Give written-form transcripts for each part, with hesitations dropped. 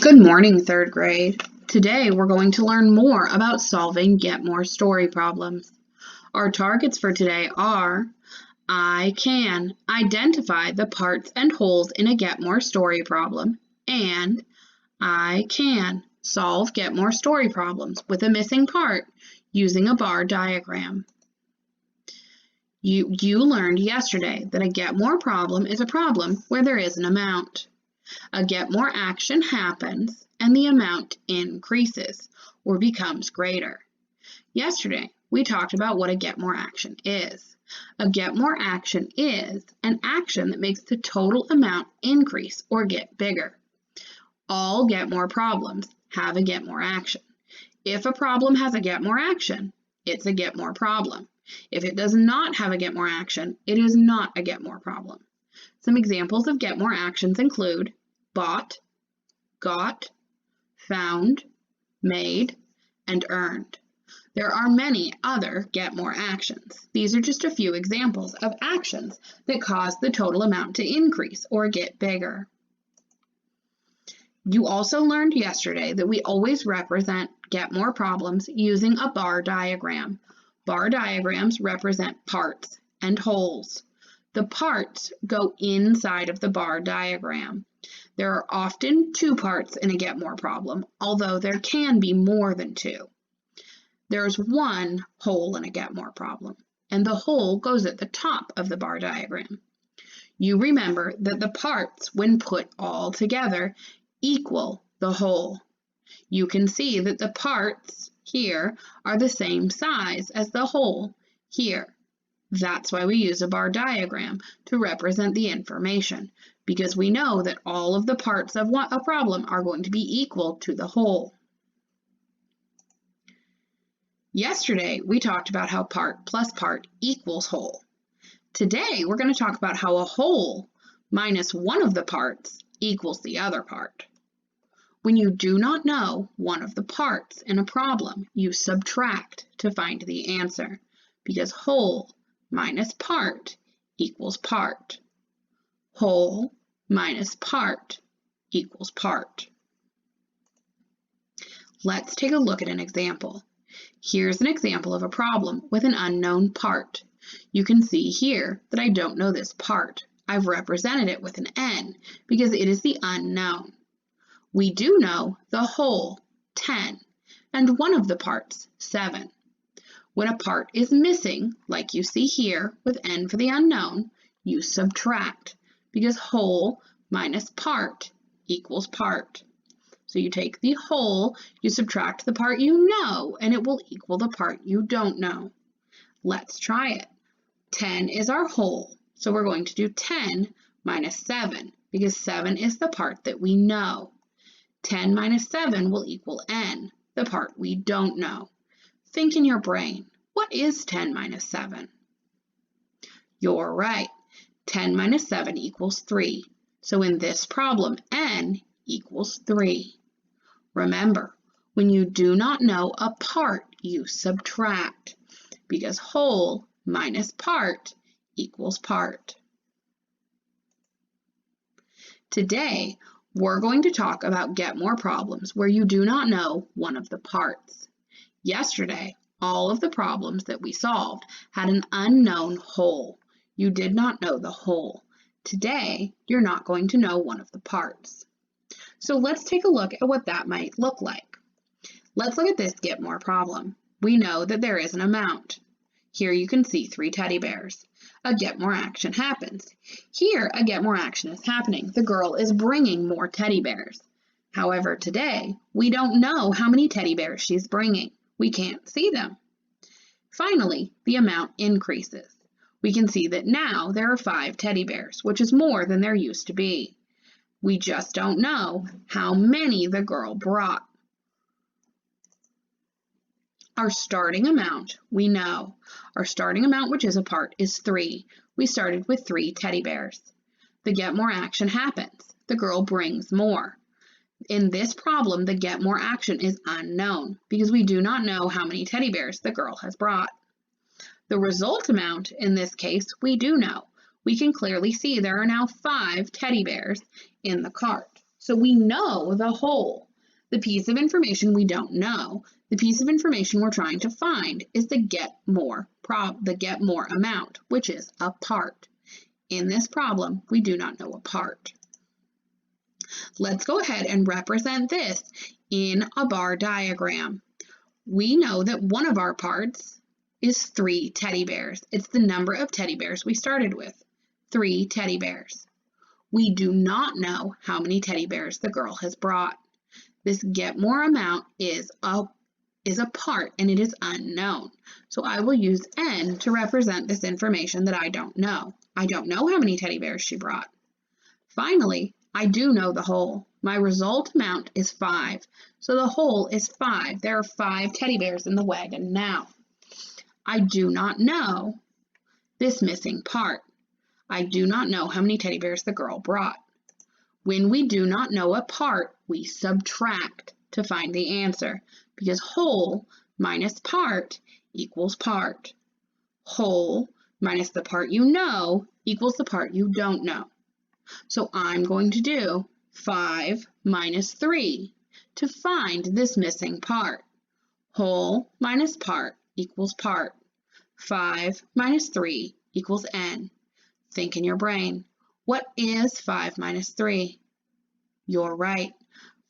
Good morning, third grade. Today we're going to learn more about solving Get More story problems. Our targets for today are: I can identify the parts and wholes in a Get More story problem, and I can solve Get More story problems with a missing part using a bar diagram. You learned yesterday that a Get More problem is a problem where there is an amount. A Get More action happens and the amount increases or becomes greater. Yesterday, we talked about what a Get More action is. A Get More action is an action that makes the total amount increase or get bigger. All Get More problems have a Get More action. If a problem has a Get More action, it's a Get More problem. If it does not have a Get More action, it is not a Get More problem. Some examples of Get More actions include bought, got, found, made, and earned. There are many other Get More actions. These are just a few examples of actions that cause the total amount to increase or get bigger. You also learned yesterday that we always represent Get More problems using a bar diagram. Bar diagrams represent parts and wholes. The parts go inside of the bar diagram. There are often two parts in a Get More problem, although there can be more than two. There's one whole in a Get More problem, and the whole goes at the top of the bar diagram. You remember that the parts, when put all together, equal the whole. You can see that the parts here are the same size as the whole here. That's why we use a bar diagram to represent the information, because we know that all of the parts of a problem are going to be equal to the whole. Yesterday, we talked about how part plus part equals whole. Today, we're going to talk about how a whole minus one of the parts equals the other part. When you do not know one of the parts in a problem, you subtract to find the answer, because whole minus part equals part. Whole minus part equals part. Let's take a look at an example. Here's an example of a problem with an unknown part. You can see here that I don't know this part. I've represented it with an N because it is the unknown. We do know the whole, 10, and one of the parts, 7. When a part is missing, like you see here with N for the unknown, you subtract, because whole minus part equals part. So you take the whole, you subtract the part you know, and it will equal the part you don't know. Let's try it. 10 is our whole, so we're going to do 10 minus 7, because 7 is the part that we know. 10 minus 7 will equal N, the part we don't know. Think in your brain, what is 10 minus 7? You're right, 10 minus 7 equals 3. So in this problem, N equals 3. Remember, when you do not know a part, you subtract, because whole minus part equals part. Today, we're going to talk about Get More problems where you do not know one of the parts. Yesterday, all of the problems that we solved had an unknown whole. You did not know the whole. Today, you're not going to know one of the parts. So let's take a look at what that might look like. Let's look at this Get More problem. We know that there is an amount. Here you can see 3 teddy bears. A Get More action happens. Here, a Get More action is happening. The girl is bringing more teddy bears. However, today, we don't know how many teddy bears she's bringing. We can't see them. Finally, the amount increases. We can see that now there are 5 teddy bears, which is more than there used to be. We just don't know how many the girl brought. Our starting amount, we know. Our starting amount, which is a part, is 3. We started with 3 teddy bears. The Get More action happens. The girl brings more. In this problem, the Get More action is unknown because we do not know how many teddy bears the girl has brought. The result amount, in this case, we do know. We can clearly see there are now 5 teddy bears in the cart. So we know the whole. The piece of information we don't know, the piece of information we're trying to find is the get more amount, which is a part. In this problem, we do not know a part. Let's go ahead and represent this in a bar diagram. We know that one of our parts is 3 teddy bears. It's the number of teddy bears we started with, 3 teddy bears. We do not know how many teddy bears the girl has brought. This get more amount is a part and it is unknown. So I will use n to represent this information that I don't know. I don't know how many teddy bears she brought. Finally, I do know the whole. My result amount is 5. So the whole is 5. There are 5 teddy bears in the wagon now. I do not know this missing part. I do not know how many teddy bears the girl brought. When we do not know a part, we subtract to find the answer, because whole minus part equals part. Whole minus the part you know equals the part you don't know. So I'm going to do 5 minus 3 to find this missing part. Whole minus part equals part. 5 minus 3 equals n. Think in your brain. What is 5 minus 3? You're right.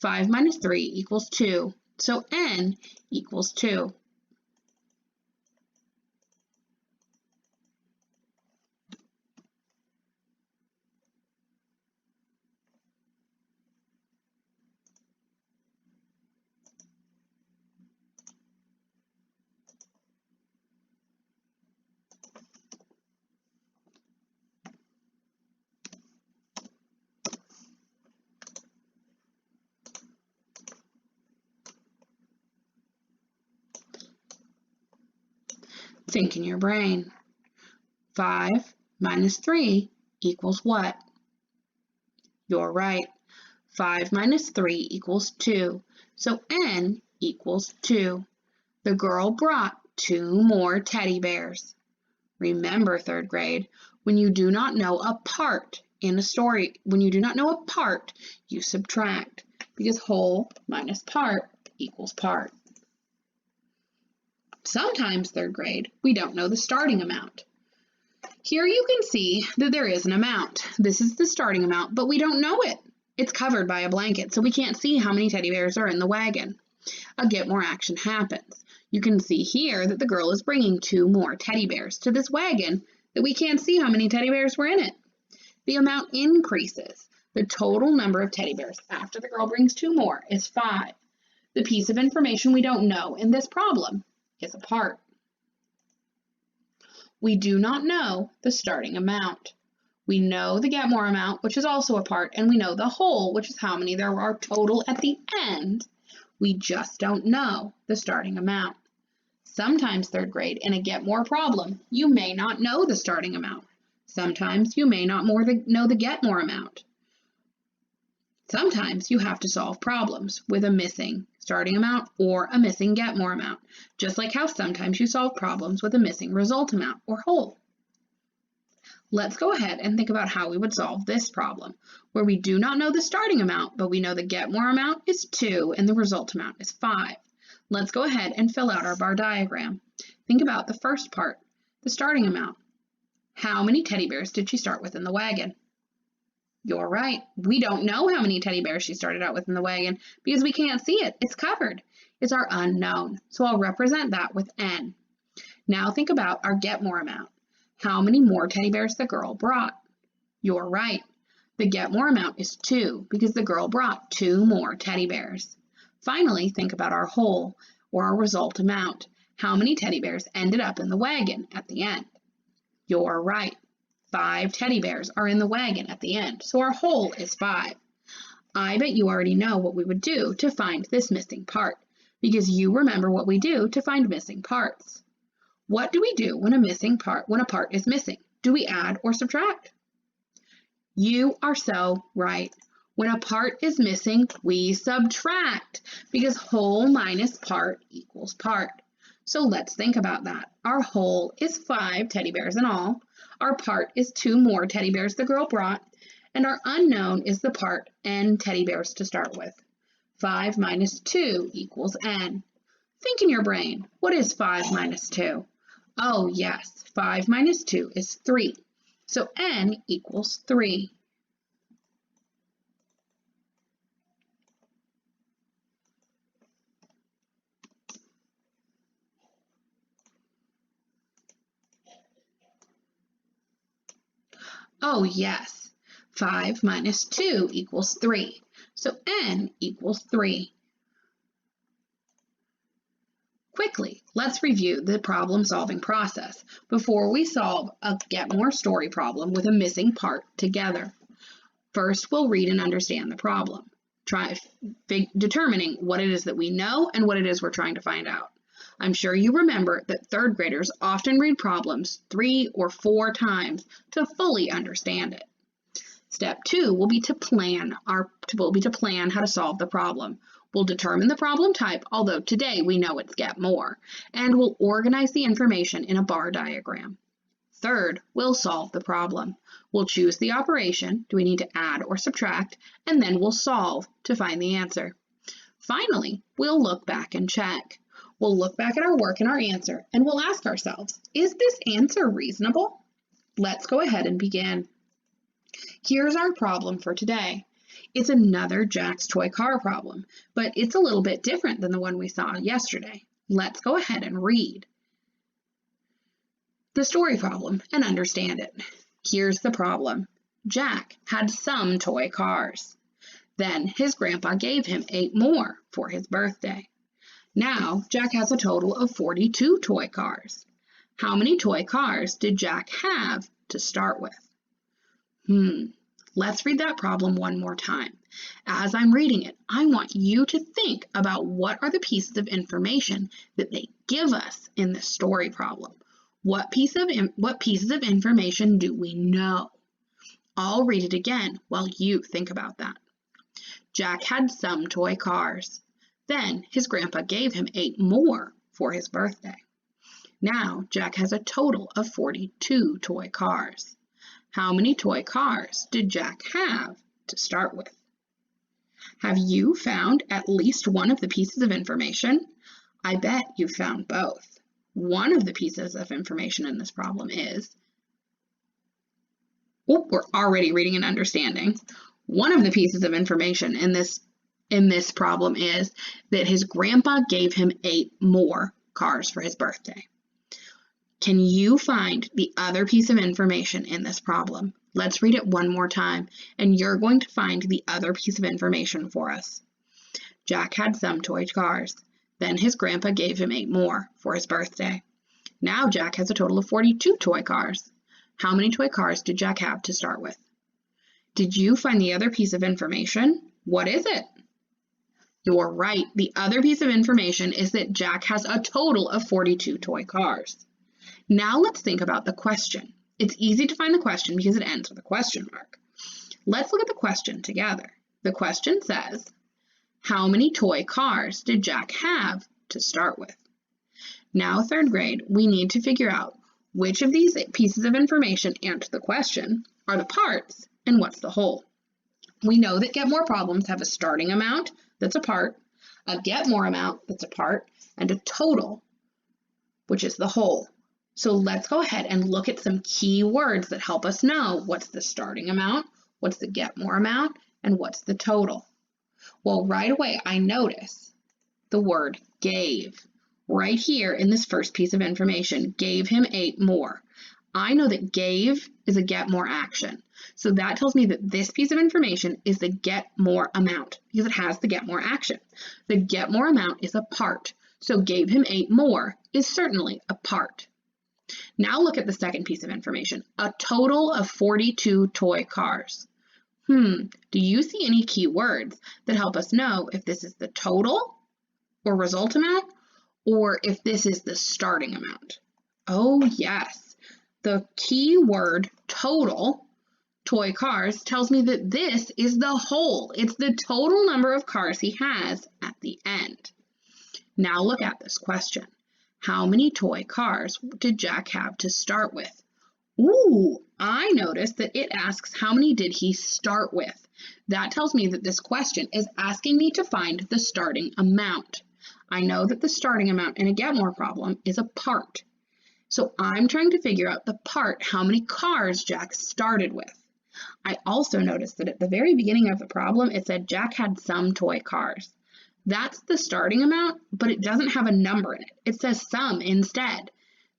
5 minus 3 equals 2. So n equals 2. Think in your brain. 5 minus 3 equals what? You're right. 5 minus 3 equals 2. So n equals 2. The girl brought 2 more teddy bears. Remember, 3rd grade, when you do not know a part in a story, you subtract, because whole minus part equals part. Sometimes, 3rd grade, we don't know the starting amount. Here you can see that there is an amount. This is the starting amount, but we don't know it. It's covered by a blanket, so we can't see how many teddy bears are in the wagon. A get more action happens. You can see here that the girl is bringing 2 more teddy bears to this wagon that we can't see how many teddy bears were in it. The amount increases. The total number of teddy bears after the girl brings 2 more is 5. The piece of information we don't know in this problem is a part. We do not know the starting amount. We know the get more amount, which is also a part, and we know the whole, which is how many there are total at the end. We just don't know the starting amount. Sometimes, 3rd grade, in a get more problem, you may not know the starting amount. Sometimes you may not know the get more amount. Sometimes you have to solve problems with a missing starting amount or a missing get more amount, just like how sometimes you solve problems with a missing result amount or whole. Let's go ahead and think about how we would solve this problem, where we do not know the starting amount, but we know the get more amount is 2 and the result amount is 5. Let's go ahead and fill out our bar diagram. Think about the first part, the starting amount. How many teddy bears did she start with in the wagon? You're right. We don't know how many teddy bears she started out with in the wagon because we can't see it. It's covered. It's our unknown. So I'll represent that with n. Now think about our get more amount. How many more teddy bears the girl brought? You're right. The get more amount is 2 because the girl brought 2 more teddy bears. Finally, think about our whole, or our result amount. How many teddy bears ended up in the wagon at the end? You're right. 5 teddy bears are in the wagon at the end, so our whole is 5. I bet you already know what we would do to find this missing part, because you remember what we do to find missing parts. What do we do when a part is missing? Do we add or subtract? You are so right. When a part is missing, we subtract, because whole minus part equals part. So let's think about that. Our whole is 5 teddy bears in all. Our part is 2 more teddy bears the girl brought, and our unknown is the part n teddy bears to start with. 5 minus 2 equals n. Think in your brain, what is 5 minus 2? Oh yes, 5 minus 2 is 3. So n equals 3. Oh yes, 5 minus 2 equals 3. So n equals 3. Quickly, let's review the problem-solving process before we solve a Get More story problem with a missing part together. First, we'll read and understand the problem, determining what it is that we know and what it is we're trying to find out. I'm sure you remember that third graders often read problems 3 or 4 times to fully understand it. Step 2 will be to plan how to solve the problem. We'll determine the problem type, although today we know it's Get More, and we'll organize the information in a bar diagram. Third, we'll solve the problem. We'll choose the operation, do we need to add or subtract, and then we'll solve to find the answer. Finally, we'll look back and check. We'll look back at our work and our answer, and we'll ask ourselves, is this answer reasonable? Let's go ahead and begin. Here's our problem for today. It's another Jack's Toy Car problem, but it's a little bit different than the one we saw yesterday. Let's go ahead and read the story problem and understand it. Here's the problem. Jack had some toy cars. Then his grandpa gave him 8 more for his birthday. Now Jack has a total of 42 toy cars. How many toy cars did Jack have to start with? Let's read that problem one more time. As I'm reading it, I want you to think about what are the pieces of information that they give us in this story problem. What pieces of information do we know? I'll read it again while you think about that. Jack had some toy cars. Then his grandpa gave him 8 more for his birthday. Now Jack has a total of 42 toy cars. How many toy cars did Jack have to start with? Have you found at least one of the pieces of information? I bet you found both. One of the pieces of information in this problem is, we're already reading and understanding. One of the pieces of information in this problem is that his grandpa gave him 8 more cars for his birthday. Can you find the other piece of information in this problem? Let's read it one more time, and you're going to find the other piece of information for us. Jack had some toy cars. Then his grandpa gave him 8 more for his birthday. Now Jack has a total of 42 toy cars. How many toy cars did Jack have to start with? Did you find the other piece of information? What is it? You're right. The other piece of information is that Jack has a total of 42 toy cars. Now let's think about the question. It's easy to find the question because it ends with a question mark. Let's look at the question together. The question says, how many toy cars did Jack have to start with? Now, third grade, we need to figure out which of these pieces of information answer the question are the parts and what's the whole. We know that Get More problems have a starting amount that's a part, a Get More amount that's a part, and a total, which is the whole. So let's go ahead and look at some key words that help us know what's the starting amount, what's the Get More amount, and what's the total. Well, right away I notice the word gave. Right here in this first piece of information, gave him 8 more. I know that gave is a Get More action. So that tells me that this piece of information is the Get More amount because it has the Get More action. The Get More amount is a part. So gave him 8 more is certainly a part. Now look at the second piece of information, a total of 42 toy cars. Do you see any key words that help us know if this is the total or result amount or if this is the starting amount? Oh yes, the key word total, toy cars, tells me that this is the whole. It's the total number of cars he has at the end. Now look at this question. How many toy cars did Jack have to start with? Ooh, I notice that it asks how many did he start with. That tells me that this question is asking me to find the starting amount. I know that the starting amount in a get more problem is a part. So I'm trying to figure out the part, how many cars Jack started with. I also noticed that at the very beginning of the problem, it said Jack had some toy cars. That's the starting amount, but it doesn't have a number in it. It says some instead.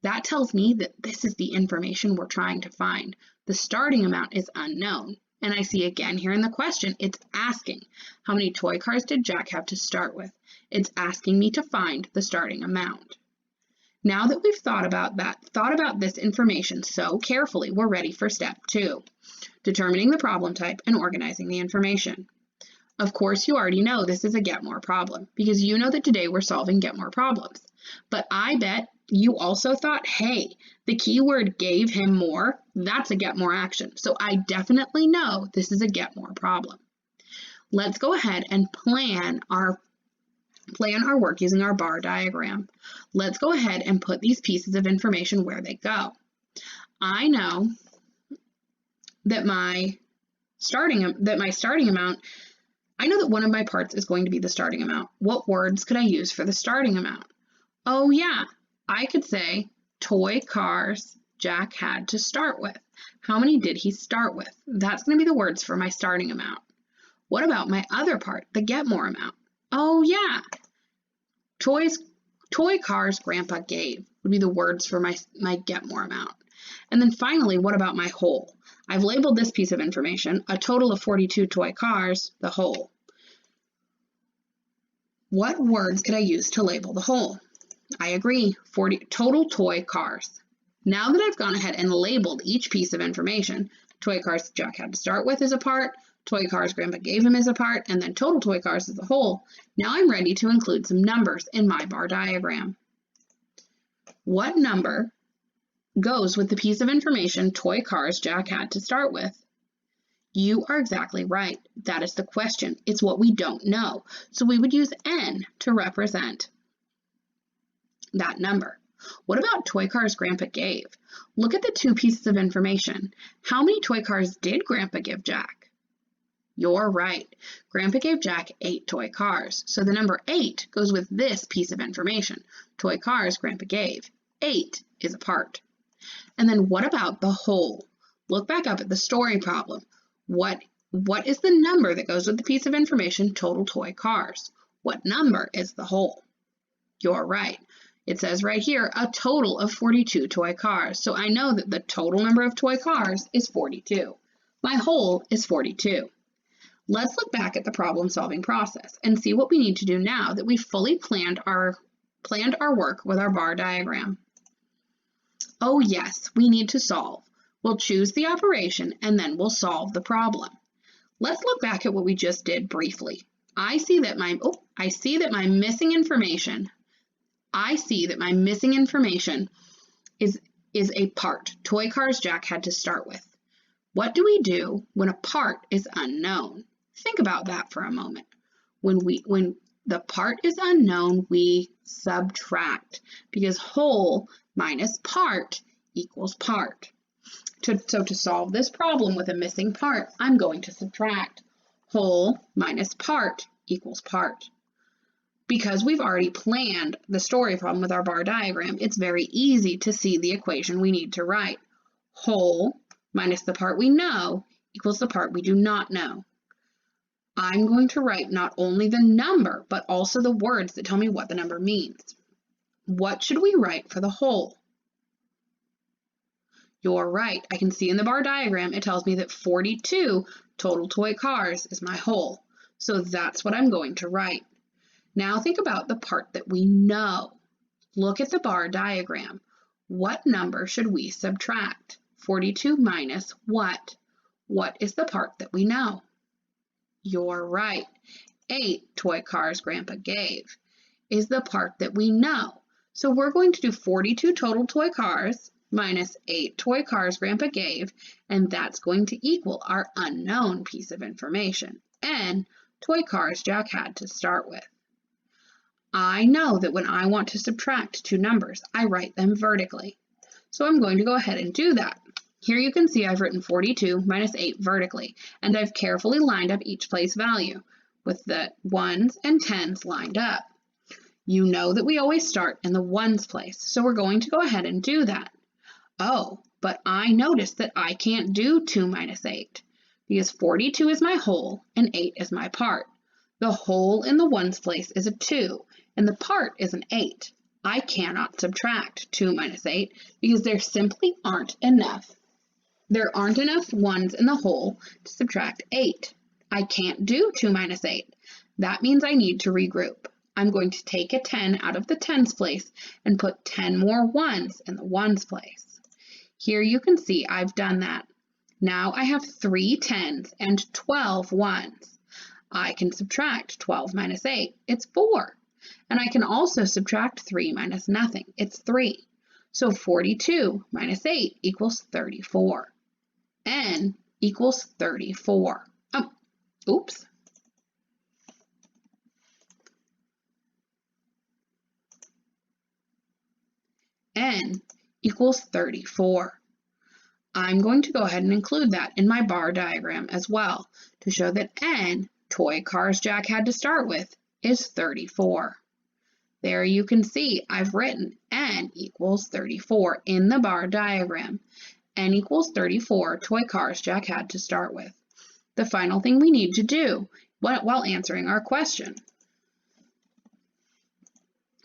That tells me that this is the information we're trying to find. The starting amount is unknown. And I see again here in the question, it's asking, how many toy cars did Jack have to start with? It's asking me to find the starting amount. Now that we've thought about this information so carefully, we're ready for step 2, determining the problem type and organizing the information. Of course, you already know this is a get more problem because you know that today we're solving get more problems. But I bet you also thought, hey, the keyword gave him more, that's a get more action. So I definitely know this is a get more problem. Let's go ahead and plan our work using our bar diagram. Let's go ahead and put these pieces of information where they go. I know that my starting amount, I know that one of my parts is going to be the starting amount. What words could I use for the starting amount? Oh yeah, I could say toy cars Jack had to start with. How many did he start with? That's going to be the words for my starting amount. What about my other part, the get more amount? Oh yeah, toy cars Grandpa gave would be the words for my get more amount. And then finally, what about my whole? I've labeled this piece of information, a total of 42 toy cars, the whole. What words could I use to label the whole? I agree, 40 total toy cars. Now that I've gone ahead and labeled each piece of information, toy cars Jack had to start with is a part, toy cars Grandpa gave him is a part, and then total toy cars is a whole, now I'm ready to include some numbers in my bar diagram. What number goes with the piece of information toy cars Jack had to start with? You are exactly right. That is the question. It's what we don't know. So we would use N to represent that number. What about toy cars Grandpa gave? Look at the two pieces of information. How many toy cars did Grandpa give Jack? You're right. Grandpa gave Jack 8 toy cars. So the number 8 goes with this piece of information. Toy cars Grandpa gave. 8 is a part. And then what about the whole? Look back up at the story problem. What is the number that goes with the piece of information total toy cars? What number is the whole? You're right. It says right here a total of 42 toy cars. So I know that the total number of toy cars is 42. My whole is 42. Let's look back at the problem-solving process and see what we need to do now that we've fully planned our work with our bar diagram. Oh yes, we need to solve. We'll choose the operation and then we'll solve the problem. Let's look back at what we just did briefly. I see that my missing information is a part. Toy cars Jack had to start with. What do we do when a part is unknown? Think about that for a moment. When the part is unknown, we subtract because whole minus part equals part. So to solve this problem with a missing part, I'm going to subtract. Whole minus part equals part. Because we've already planned the story problem with our bar diagram, it's very easy to see the equation we need to write. Whole minus the part we know equals the part we do not know. I'm going to write not only the number, but also the words that tell me what the number means. What should we write for the whole? You're right. I can see in the bar diagram, it tells me that 42 total toy cars is my whole. So that's what I'm going to write. Now think about the part that we know. Look at the bar diagram. What number should we subtract? 42 minus what? What is the part that we know? You're right. 8 toy cars Grandpa gave is the part that we know. So we're going to do 42 total toy cars minus 8 toy cars Grandpa gave, and that's going to equal our unknown piece of information, N toy cars Jack had to start with. I know that when I want to subtract two numbers, I write them vertically. So I'm going to go ahead and do that. Here you can see I've written 42 minus 8 vertically, and I've carefully lined up each place value with the ones and tens lined up. You know that we always start in the ones place, so we're going to go ahead and do that. Oh, but I noticed that I can't do 2 minus 8 because 42 is my whole and 8 is my part. The whole in the ones place is a 2 and the part is an 8. I cannot subtract 2 minus 8 because there simply aren't enough. There aren't enough ones in the whole to subtract 8. I can't do 2 minus 8. That means I need to regroup. I'm going to take a 10 out of the tens place and put 10 more ones in the ones place. Here you can see I've done that. Now I have 3 tens and 12 ones. I can subtract 12 minus 8. It's 4. And I can also subtract 3 minus nothing. It's 3. So 42 minus 8 equals 34. N equals 34. Oops. N equals 34. I'm going to go ahead and include that in my bar diagram as well to show that N, toy cars Jack had to start with, is 34. There you can see I've written N equals 34 in the bar diagram. N equals 34 toy cars Jack had to start with. The final thing we need to do while answering our question.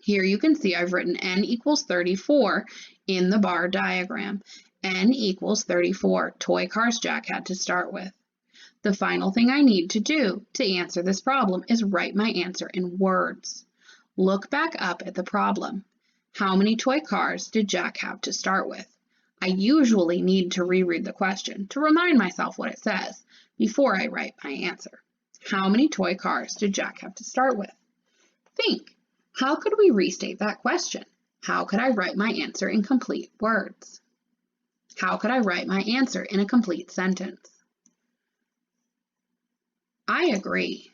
Here you can see I've written N equals 34 in the bar diagram. N equals 34 toy cars Jack had to start with. The final thing I need to do to answer this problem is write my answer in words. Look back up at the problem. How many toy cars did Jack have to start with? I usually need to reread the question to remind myself what it says before I write my answer. How many toy cars did Jack have to start with? Think, how could we restate that question? How could I write my answer in complete words? How could I write my answer in a complete sentence? I agree.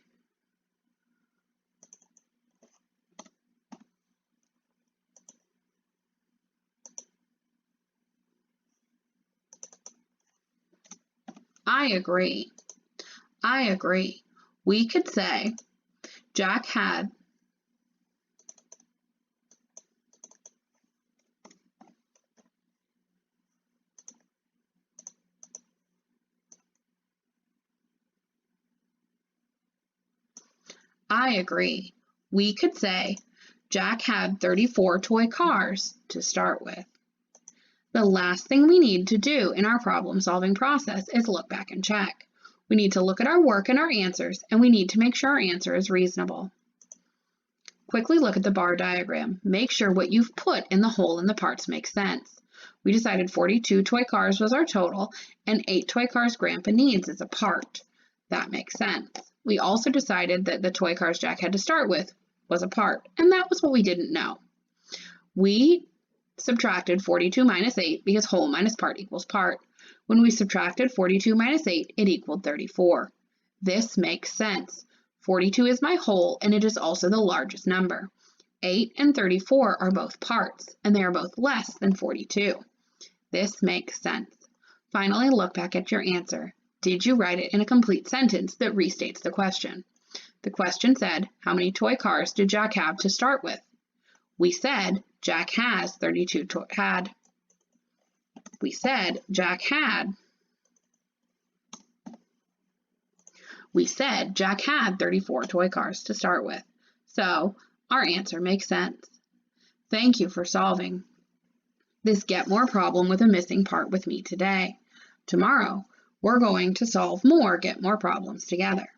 I agree. I agree. We could say Jack had I agree. We could say Jack had 34 toy cars to start with. The last thing we need to do in our problem-solving process is look back and check. We need to look at our work and our answers, and we need to make sure our answer is reasonable. Quickly look at the bar diagram. Make sure what you've put in the whole and the parts makes sense. We decided 42 toy cars was our total, and 8 toy cars Grandpa needs as a part. That makes sense. We also decided that the toy cars Jack had to start with was a part, and that was what we didn't know. We subtracted 42 minus 8 because whole minus part equals part. When we subtracted 42 minus 8, it equaled 34. This makes sense. 42 is my whole, and it is also the largest number. 8 and 34 are both parts, and they are both less than 42. This makes sense. Finally, look back at your answer. Did you write it in a complete sentence that restates the question? The question said, how many toy cars did Jack have to start with? We said Jack has 32 We said Jack had 34 toy cars to start with. So our answer makes sense. Thank you for solving this Get More problem with a missing part with me today. Tomorrow, we're going to solve more Get More problems together.